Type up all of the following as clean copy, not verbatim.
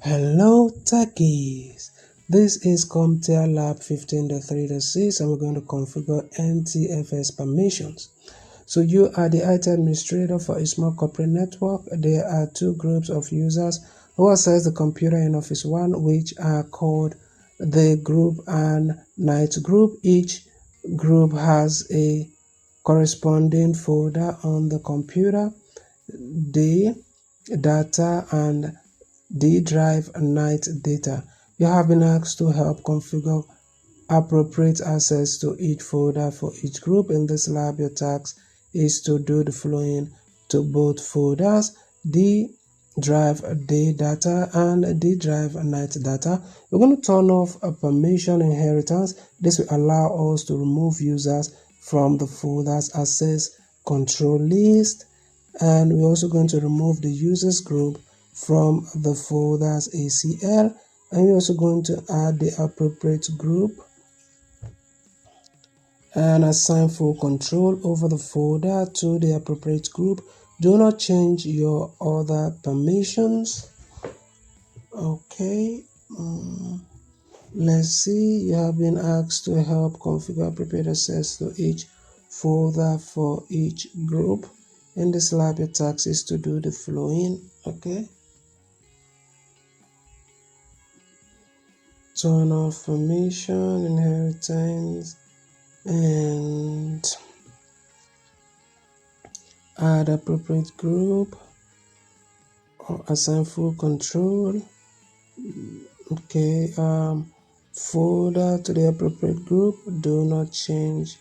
Hello techies, this is CompTIA Lab 15.3.6 and we're going to configure NTFS permissions. So you are the IT administrator for a small corporate network. There are two groups of users who access the computer in Office 1, which are called the group and night group. Each group has a corresponding folder on the computer. The data and D drive and night data. You have been asked to help configure appropriate access to each folder for each group. In this lab, your task is to do the following to both folders: D drive day data and D drive night data. We're going to turn off a permission inheritance. This will allow us to remove users from the folders access control list, and we're also going to remove the users group from the folders ACL, and we're also going to add the appropriate group and assign full control over the folder to the appropriate group. Do not change your other permissions. Okay, let's see. You have been asked to help configure appropriate access to each folder for each group. In this lab, your task is to do the following. Okay, turn off permission inheritance and add appropriate group or assign full control. Okay, folder to the appropriate group. Do not change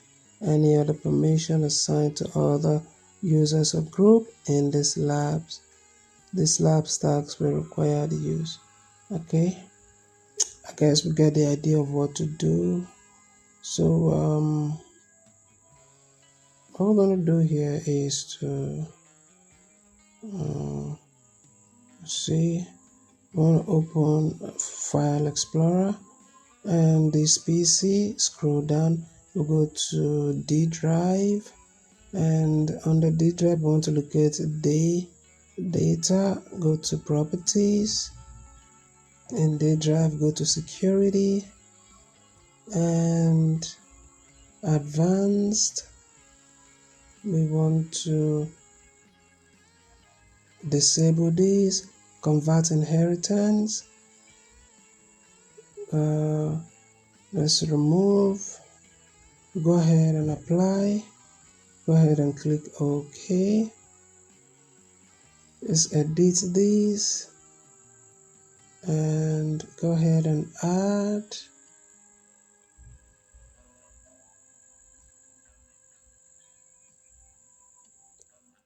any other permission assigned to other users of group in this lab's tasks will require the use. Okay, I guess we get the idea of what to do. So what we're going to do here is to see, we want to open File Explorer and this PC, scroll down, we'll go to D drive, and under D drive we want to locate data, go to properties, in D drive go to security and advanced. We want to disable this, convert inheritance, let's remove, go ahead and apply, go ahead and click OK. Let's edit this and go ahead and add.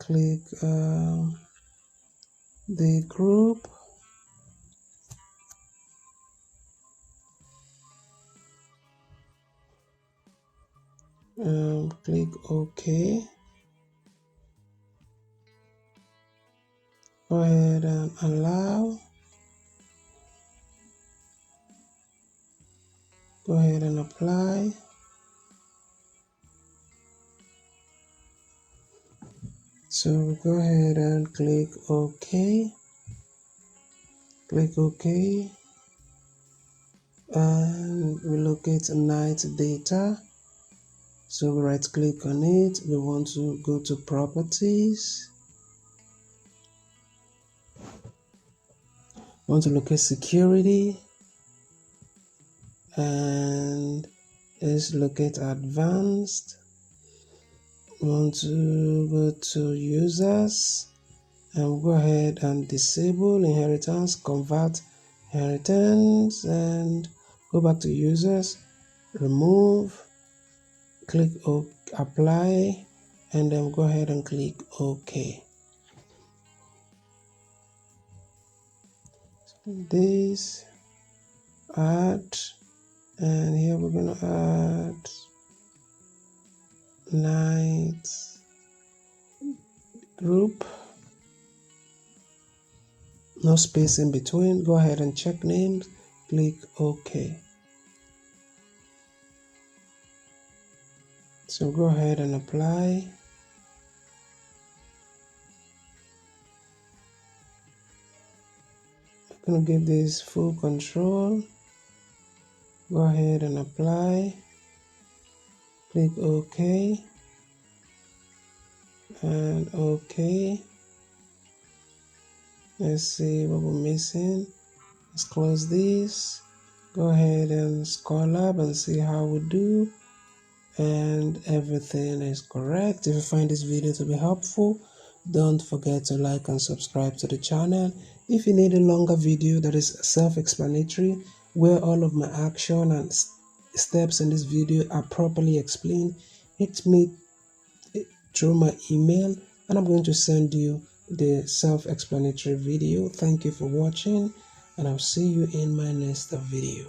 Click the group, click OK. Go ahead and allow. Go ahead and apply. So go ahead and click OK. Click OK. And we locate night data. So we right click on it. We want to go to properties. We want to locate security. And let's locate advanced. We want to go to users and we'll go ahead and disable inheritance, convert inheritance, and go back to users, remove, click apply, and then go ahead and click OK. This, add, and here we're going to add night group, no space in between. Go ahead and check names, click OK. So go ahead and apply. I'm going to give this full control. Go ahead and apply. Click OK and OK. Let's see what we're missing. Let's close this. Go ahead and scroll up and see how we do. And everything is correct. If you find this video to be helpful, don't forget to like and subscribe to the channel. If you need a longer video that is self-explanatory, where all of my action and steps in this video are properly explained, hit me through my email and I'm going to send you the self-explanatory video. Thank you for watching and I'll see you in my next video.